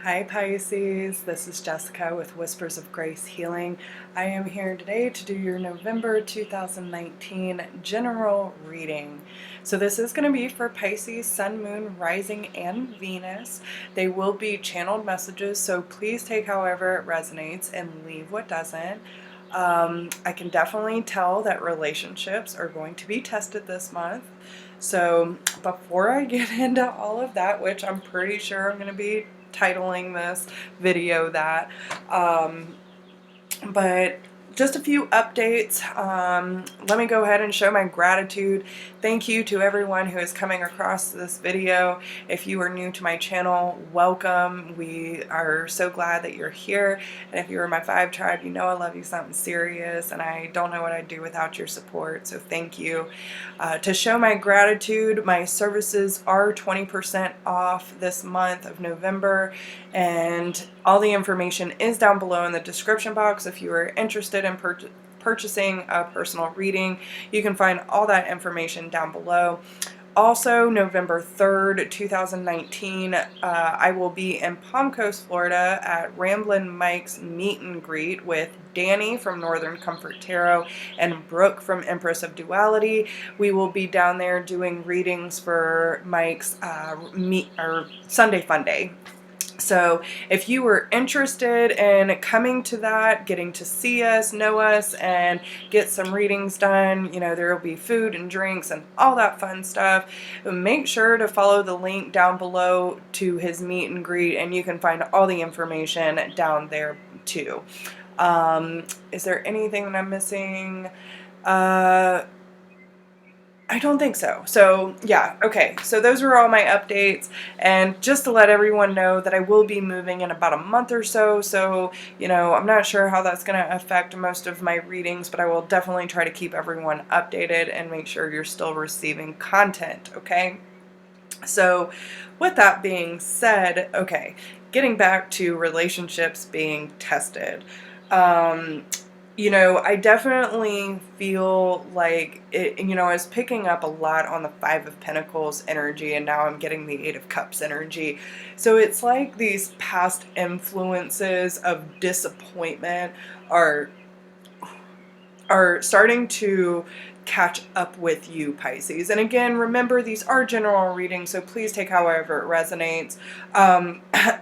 Hi Pisces, this is Jessica with Whispers of Grace Healing. I am here today to do your November 2019 general reading. So this is going to be for Pisces, Sun, Moon, Rising, and Venus. They will be channeled messages, so please take however it resonates and leave what doesn't. I can definitely tell that relationships are going to be tested this month. So before I get into all of that, which I'm pretty sure I'm going to be titling this video that, but just a few updates. Let me go ahead and show my gratitude. Thank you to everyone who is coming across this video. If you are new to my channel, welcome. We are so glad that you're here. And if you're in my 5 tribe, you know I love you something serious, and I don't know what I'd do without your support, so thank you. To show my gratitude, my services are 20% off this month of November, and all the information is down below in the description box. If you are interested in purchasing a personal reading, you can find all that information down below. Also, November 3rd, 2019, I will be in Palm Coast, Florida at Ramblin Mike's meet and greet with Danny from Northern Comfort Tarot and Brooke from Empress of Duality. We will be down there doing readings for Mike's Sunday Fun Day. So if you were interested in coming to that, getting to see us, know us, and get some readings done, you know, there will be food and drinks and all that fun stuff. Make sure to follow the link down below to his meet and greet, and you can find all the information down there too. Is there anything that I'm missing? I don't think so. So yeah, okay. So those are all my updates, and just to let everyone know that I will be moving in about a month or so. So, you know, I'm not sure how that's going to affect most of my readings, but I will definitely try to keep everyone updated and make sure you're still receiving content, okay? So with that being said, okay, getting back to relationships being tested. You know, I definitely feel like it, you know, I was picking up a lot on the 5 of Pentacles energy, and now I'm getting the 8 of Cups energy. So it's like these past influences of disappointment are starting to catch up with you, Pisces. And again, remember, these are general readings, so please take however it resonates.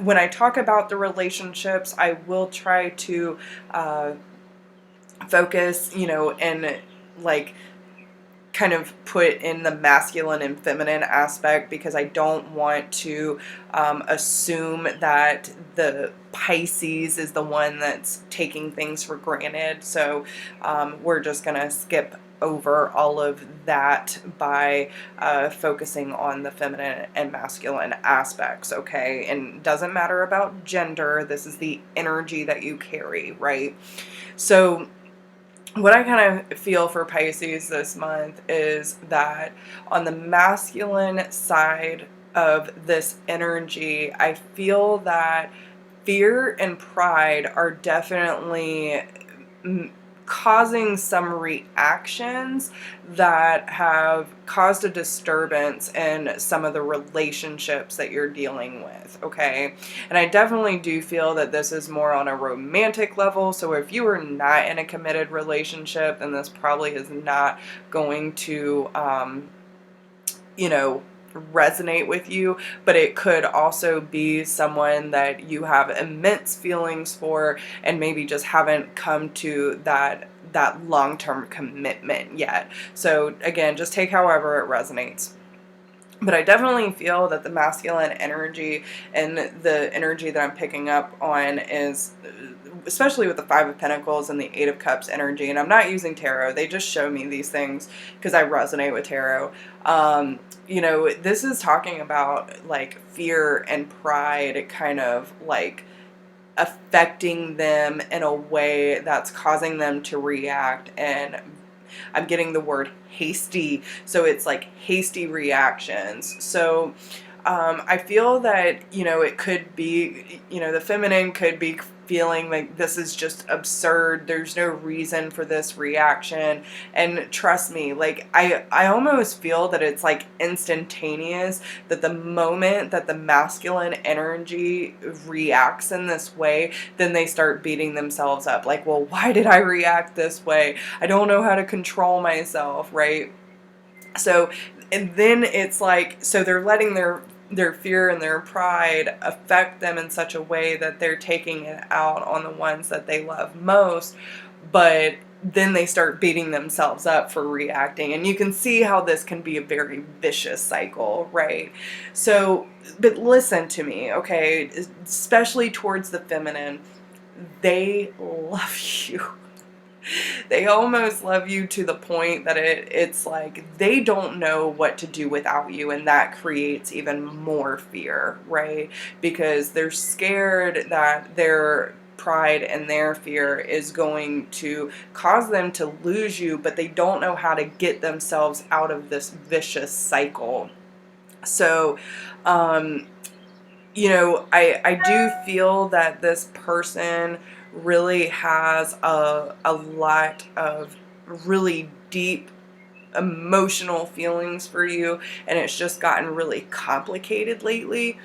When I talk about the relationships, I will try to focus, you know, and like kind of put in the masculine and feminine aspect, because I don't want to assume that the Pisces is the one that's taking things for granted. So we're just gonna skip over all of that by focusing on the feminine and masculine aspects, okay? And doesn't matter about gender, this is the energy that you carry, right? So what I kind of feel for Pisces this month is that on the masculine side of this energy, I feel that fear and pride are definitely causing some reactions that have caused a disturbance in some of the relationships that you're dealing with, okay? And I definitely do feel that this is more on a romantic level. So if you are not in a committed relationship, then this probably is not going to, you know, resonate with you, but it could also be someone that you have immense feelings for and maybe just haven't come to that long-term commitment yet. So again, just take however it resonates. But I definitely feel that the masculine energy and the energy that I'm picking up on is, especially with the 5 of Pentacles and the 8 of Cups energy, and I'm not using tarot, they just show me these things because I resonate with tarot. You know, this is talking about like fear and pride kind of like affecting them in a way that's causing them to react, and I'm getting the word hasty, so it's like hasty reactions. So I feel that, it could be, the feminine could be feeling like this is just absurd. There's no reason for this reaction. And trust me, like I almost feel that it's like instantaneous, that the moment that the masculine energy reacts in this way, then they start beating themselves up. Like, well, why did I react this way? I don't know how to control myself, right? So, and then it's like, so they're letting their fear and their pride affect them in such a way that they're taking it out on the ones that they love most, but then they start beating themselves up for reacting. And you can see how this can be a very vicious cycle, right? So, but listen to me, okay? Especially towards the feminine, they love you. They almost love you to the point that it's like they don't know what to do without you, and that creates even more fear, right? Because they're scared that their pride and their fear is going to cause them to lose you, but they don't know how to get themselves out of this vicious cycle. So, I do feel that this person really has a lot of really deep emotional feelings for you, and it's just gotten really complicated lately.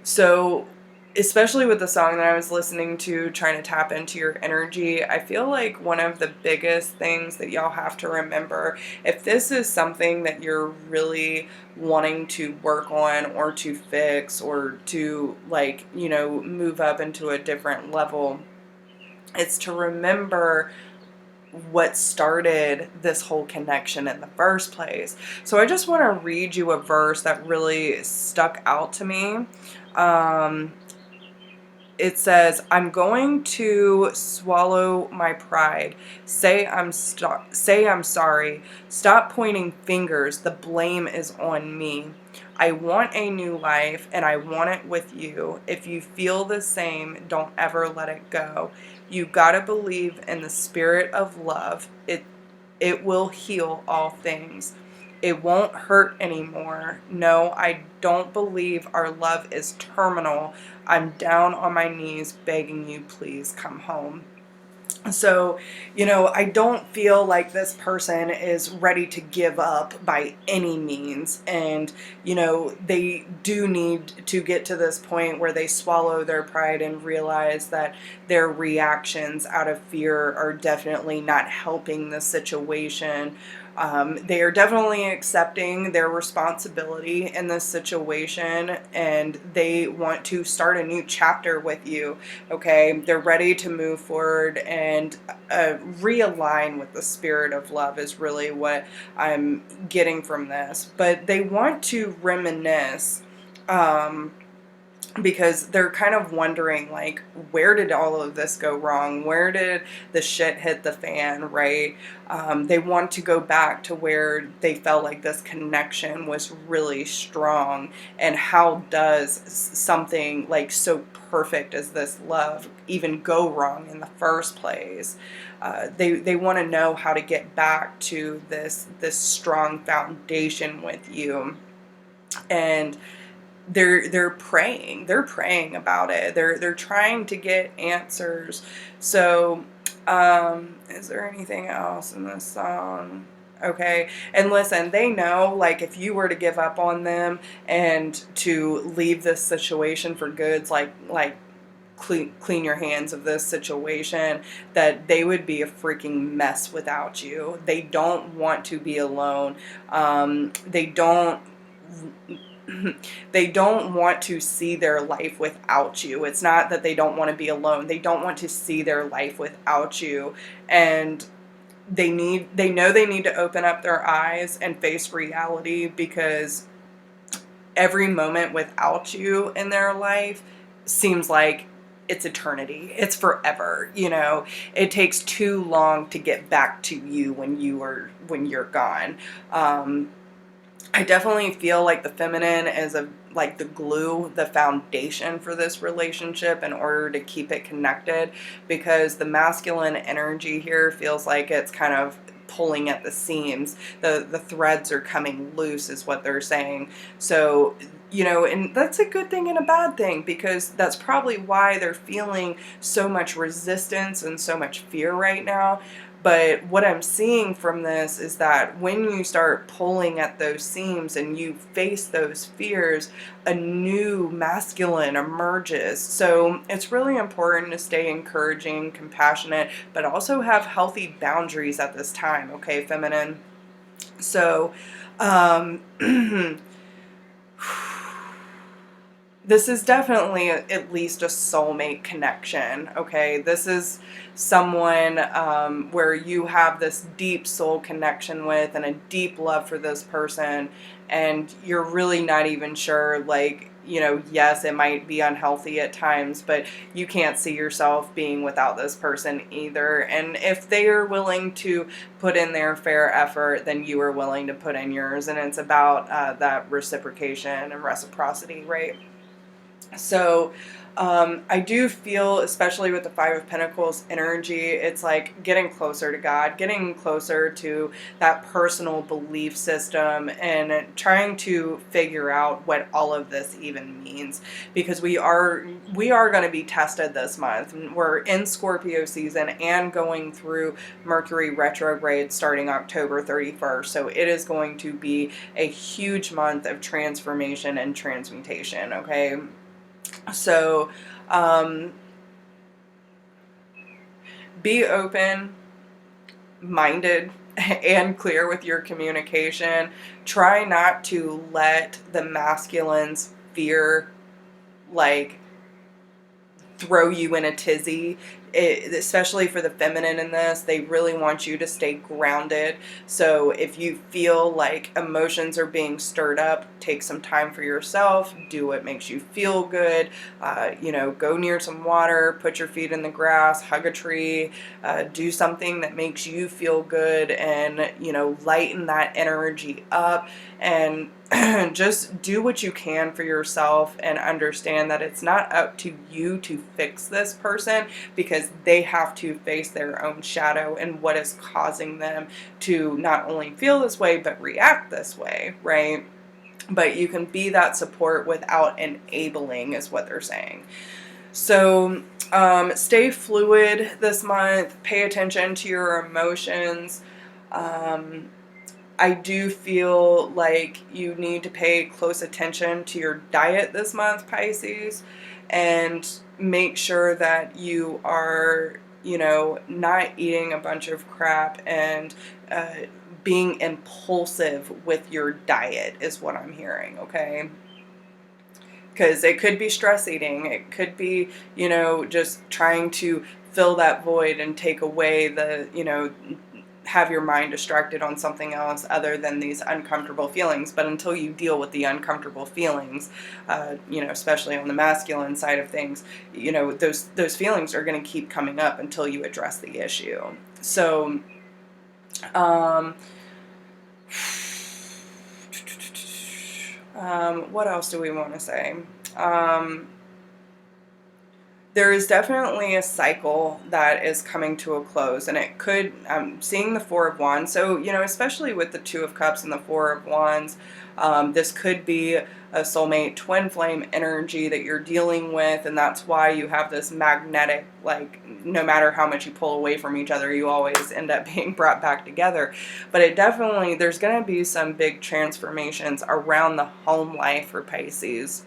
So, especially with the song that I was listening to, trying to tap into your energy, I feel like one of the biggest things that y'all have to remember, if this is something that you're really wanting to work on or to fix or to, like, move up into a different level, it's to remember what started this whole connection in the first place. So I just want to read you a verse that really stuck out to me. Um, it says, "I'm going to swallow my pride. Say I'm sorry. Stop pointing fingers. The blame is on me. I want a new life, and I want it with you. If you feel the same, don't ever let it go. You gotta believe in the spirit of love. It will heal all things. It won't hurt anymore. No, I don't believe our love is terminal. I'm down on my knees begging you, please come home." So, I don't feel like this person is ready to give up by any means. And, they do need to get to this point where they swallow their pride and realize that their reactions out of fear are definitely not helping the situation. They are definitely accepting their responsibility in this situation, and they want to start a new chapter with you. Okay, they're ready to move forward and realign with the spirit of love is really what I'm getting from this. But they want to reminisce. Because they're kind of wondering, like, where did all of this go wrong? Where did the shit hit the fan, right? They want to go back to where they felt like this connection was really strong. And how does something like so perfect as this love even go wrong in the first place? They want to know how to get back to this strong foundation with you. And they're praying about it. They're trying to get answers. So, is there anything else in this song? Okay. And listen, they know, like, if you were to give up on them and to leave this situation for good, like clean your hands of this situation, that they would be a freaking mess without you. They don't want to be alone. They don't they don't want to see their life without you. It's not that they don't want to be alone. They don't want to see their life without you. And they know they need to open up their eyes and face reality, because every moment without you in their life seems like it's eternity. It's forever. It takes too long to get back to you when you're gone. I definitely feel like the feminine is like the glue, the foundation for this relationship in order to keep it connected, because the masculine energy here feels like it's kind of pulling at the seams. The threads are coming loose is what they're saying. So, you know, and that's a good thing and a bad thing, because that's probably why they're feeling so much resistance and so much fear right now. But what I'm seeing from this is that when you start pulling at those seams and you face those fears, a new masculine emerges. So it's really important to stay encouraging, compassionate, but also have healthy boundaries at this time, okay, feminine? So, this is definitely at least a soulmate connection, okay? This is someone where you have this deep soul connection with and a deep love for this person, and you're really not even sure, like, you know, yes, it might be unhealthy at times, but you can't see yourself being without this person either. And if they are willing to put in their fair effort, then you are willing to put in yours. And it's about that reciprocation and reciprocity, right? So I do feel, especially with the Five of Pentacles energy, it's like getting closer to God, getting closer to that personal belief system, and trying to figure out what all of this even means, because we are going to be tested this month. We're in Scorpio season and going through Mercury retrograde starting October 31st. So it is going to be a huge month of transformation and transmutation, okay? So, be open-minded and clear with your communication. Try not to let the masculine's fear, like, throw you in a tizzy. Especially for the feminine in this, they really want you to stay grounded. So if you feel like emotions are being stirred up, take some time for yourself, do what makes you feel good. You know, go near some water, put your feet in the grass, hug a tree, do something that makes you feel good, and, you know, lighten that energy up, and just do what you can for yourself, and understand that it's not up to you to fix this person, because they have to face their own shadow and what is causing them to not only feel this way but react this way, right? But you can be that support without enabling, is what they're saying. So stay fluid this month. Pay attention to your emotions. I do feel like you need to pay close attention to your diet this month, Pisces, and make sure that you are, you know, not eating a bunch of crap and being impulsive with your diet is what I'm hearing, okay? Because it could be stress eating. It could be, you know, just trying to fill that void and take away the, you know, have your mind distracted on something else other than these uncomfortable feelings. But until you deal with the uncomfortable feelings, you know, especially on the masculine side of things, you know, those feelings are going to keep coming up until you address the issue. So, what else do we want to say? There is definitely a cycle that is coming to a close, and it could, I'm seeing the Four of Wands. So, you know, especially with the Two of Cups and the Four of Wands, this could be a soulmate twin flame energy that you're dealing with, and that's why you have this magnetic, like, no matter how much you pull away from each other, you always end up being brought back together. But it definitely, there's going to be some big transformations around the home life for Pisces.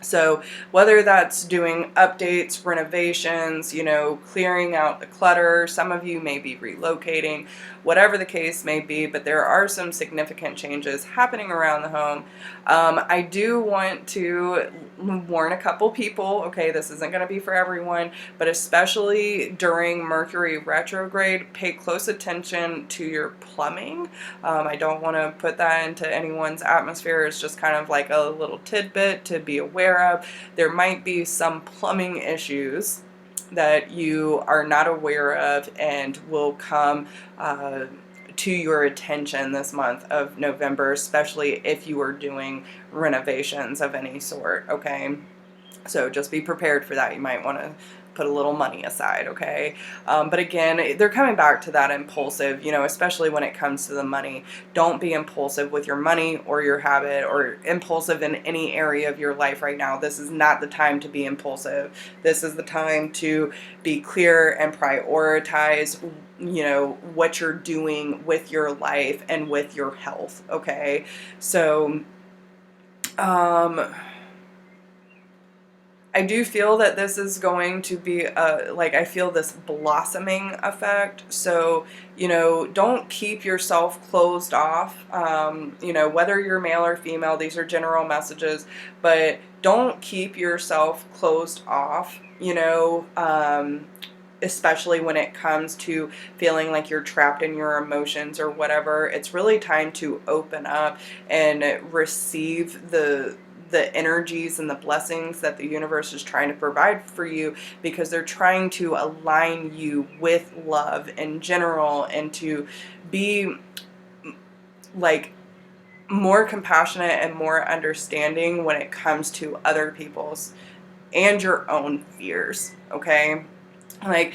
So whether that's doing updates, renovations, you know, clearing out the clutter, some of you may be relocating, whatever the case may be, but there are some significant changes happening around the home. I do want to warn a couple people, okay, this isn't going to be for everyone, but especially during Mercury retrograde, pay close attention to your plumbing. I don't want to put that into anyone's atmosphere. It's just kind of like a little tidbit to be aware of. There might be some plumbing issues that you are not aware of and will come to your attention this month of November, especially if you are doing renovations of any sort, okay? So just be prepared for that. You might want to put a little money aside, okay? But again, they're coming back to that impulsive, you know, especially when it comes to the money. Don't be impulsive with your money or your habit, or impulsive in any area of your life right now. This is not the time to be impulsive. This is the time to be clear and prioritize, you know, what you're doing with your life and with your health, okay? So, I do feel that this is going to be like, I feel this blossoming effect. So, you know, don't keep yourself closed off. You know, whether you're male or female, these are general messages, but don't keep yourself closed off, you know, especially when it comes to feeling like you're trapped in your emotions or whatever. It's really time to open up and receive the energies and the blessings that the universe is trying to provide for you, because they're trying to align you with love in general, and to be like more compassionate and more understanding when it comes to other people's and your own fears, okay? Like,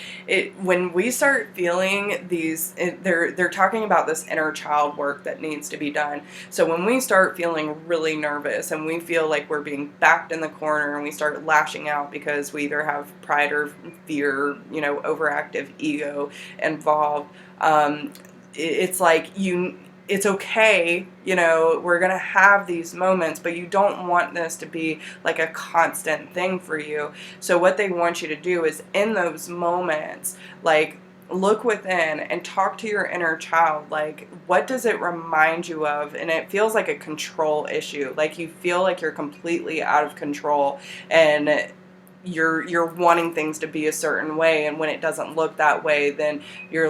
when we start feeling these, they're talking about this inner child work that needs to be done. So when we start feeling really nervous and we feel like we're being backed in the corner, and we start lashing out because we either have pride or fear, you know, overactive ego involved, it's like, it's okay, you know, we're going to have these moments, but you don't want this to be like a constant thing for you. So what they want you to do is, in those moments, like, look within and talk to your inner child. Like, what does it remind you of? And it feels like a control issue. Like, you feel like you're completely out of control, and you're wanting things to be a certain way, and when it doesn't look that way, then you're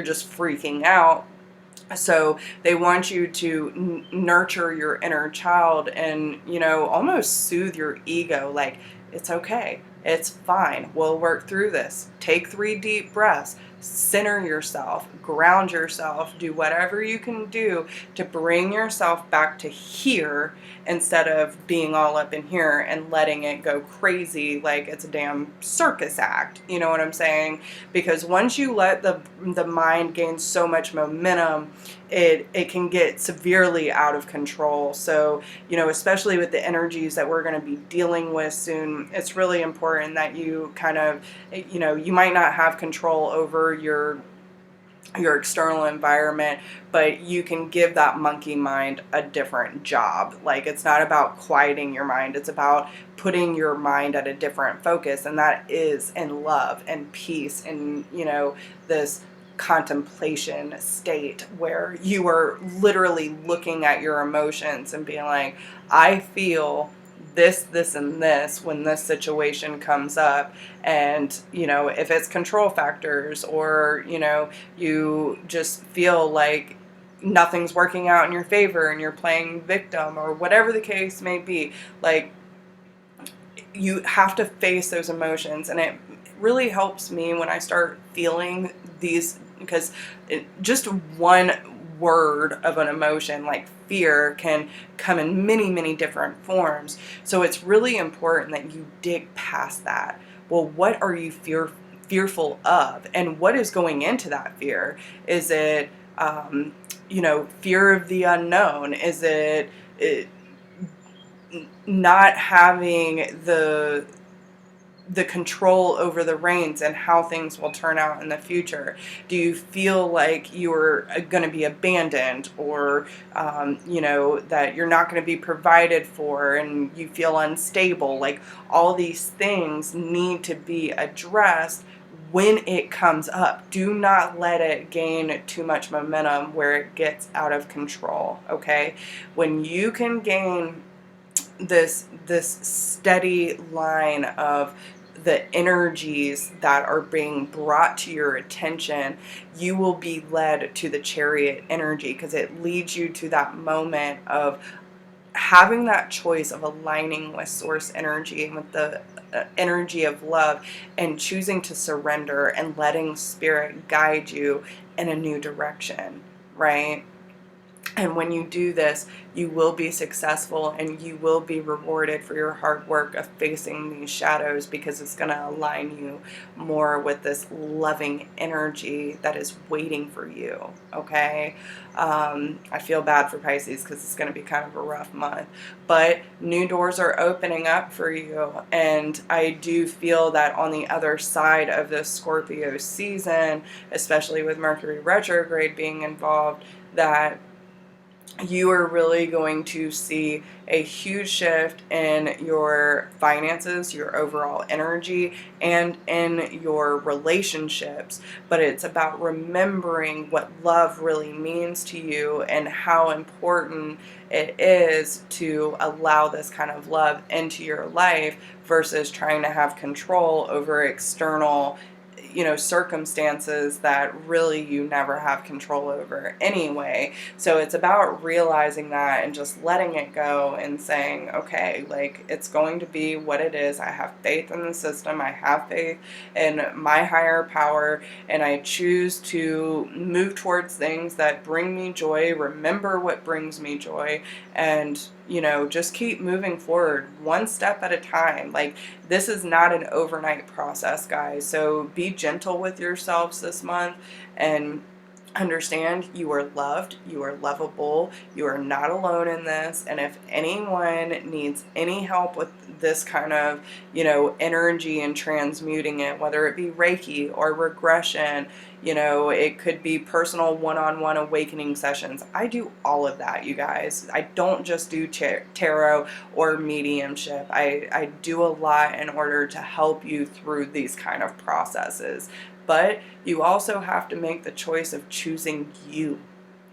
just freaking out. So they want you to nurture your inner child and, you know, almost soothe your ego. Like, it's okay. It's fine. We'll work through this. Take 3 deep breaths. Center yourself. Ground yourself. Do whatever you can do to bring yourself back to here, instead of being all up in here and letting it go crazy like it's a damn circus act. You know what I'm saying? Because once you let the mind gain so much momentum, it can get severely out of control. So, you know, especially with the energies that we're going to be dealing with soon, it's really important that you kind of, you know, you might not have control over your external environment, but you can give that monkey mind a different job. Like, it's not about quieting your mind, it's about putting your mind at a different focus, and that is in love and peace, and, you know, this contemplation state where you are literally looking at your emotions and being like, I feel this, and this when this situation comes up. And, you know, if it's control factors, or, you know, you just feel like nothing's working out in your favor and you're playing victim, or whatever the case may be, like, you have to face those emotions. And it really helps me when I start feeling these, because just one word of an emotion like fear can come in many, many different forms. So it's really important that you dig past that. Well, what are you fearful of, and what is going into that fear? Is it you know, fear of the unknown? Is it not having the control over the reins and how things will turn out in the future? Do you feel like you're going to be abandoned, or, you know, that you're not going to be provided for, and you feel unstable? Like, all these things need to be addressed when it comes up. Do not let it gain too much momentum where it gets out of control, okay? When you can gain this steady line of the energies that are being brought to your attention, you will be led to the Chariot energy, because it leads you to that moment of having that choice of aligning with source energy and with the energy of love, and choosing to surrender and letting spirit guide you in a new direction, right? And when you do this, you will be successful and you will be rewarded for your hard work of facing these shadows, because it's going to align you more with this loving energy that is waiting for you. Okay. I feel bad for Pisces because it's going to be kind of a rough month, but new doors are opening up for you. And I do feel that on the other side of this Scorpio season, especially with Mercury retrograde being involved, that you are really going to see a huge shift in your finances, your overall energy, and in your relationships. But it's about remembering what love really means to you and how important it is to allow this kind of love into your life versus trying to have control over external circumstances that really you never have control over anyway. So it's about realizing that and just letting it go and saying, okay, like, it's going to be what it is. I have faith in the system. I have faith in my higher power, and I choose to move towards things that bring me joy, remember what brings me joy, and just keep moving forward one step at a time. Like, this is not an overnight process, guys. So be gentle with yourselves this month and understand you are loved, you are lovable, you are not alone in this. And if anyone needs any help with this kind of, energy and transmuting it, whether it be Reiki or regression, it could be personal one-on-one awakening sessions. I do all of that, you guys. I don't just do tarot or mediumship. I do a lot in order to help you through these kind of processes. But you also have to make the choice of choosing you,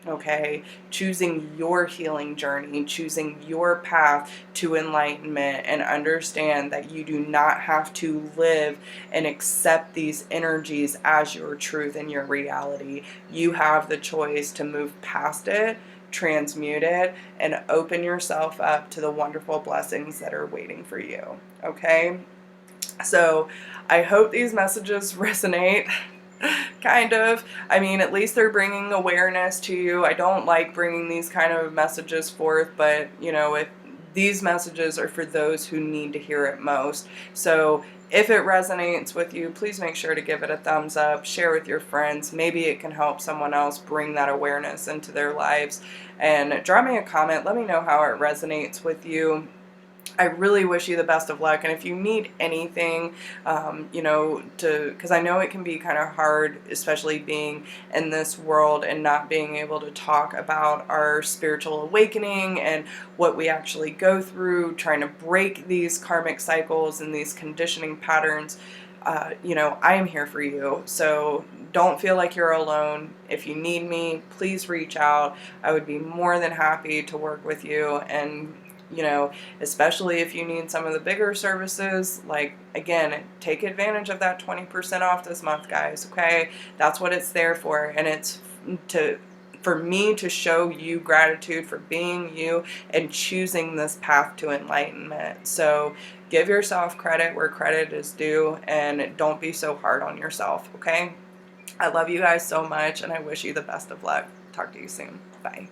okay? Choosing your healing journey, choosing your path to enlightenment, and understand that you do not have to live and accept these energies as your truth and your reality. You have the choice to move past it, transmute it, and open yourself up to the wonderful blessings that are waiting for you, okay? So I hope these messages resonate. Kind of. I mean, at least they're bringing awareness to you. I don't like bringing these kind of messages forth, but, if these messages are for those who need to hear it most. So if it resonates with you, please make sure to give it a thumbs up, share with your friends. Maybe it can help someone else bring that awareness into their lives. And drop me a comment. Let me know how it resonates with you. I really wish you the best of luck. And if you need anything, because I know it can be kind of hard, especially being in this world and not being able to talk about our spiritual awakening and what we actually go through, trying to break these karmic cycles and these conditioning patterns. I am here for you. So don't feel like you're alone. If you need me, please reach out. I would be more than happy to work with you. And especially if you need some of the bigger services, like, again, take advantage of that 20% off this month, guys, okay? That's what it's there for, and it's for me to show you gratitude for being you and choosing this path to enlightenment. So give yourself credit where credit is due, and don't be so hard on yourself, okay? I love you guys so much, and I wish you the best of luck. Talk to you soon. Bye.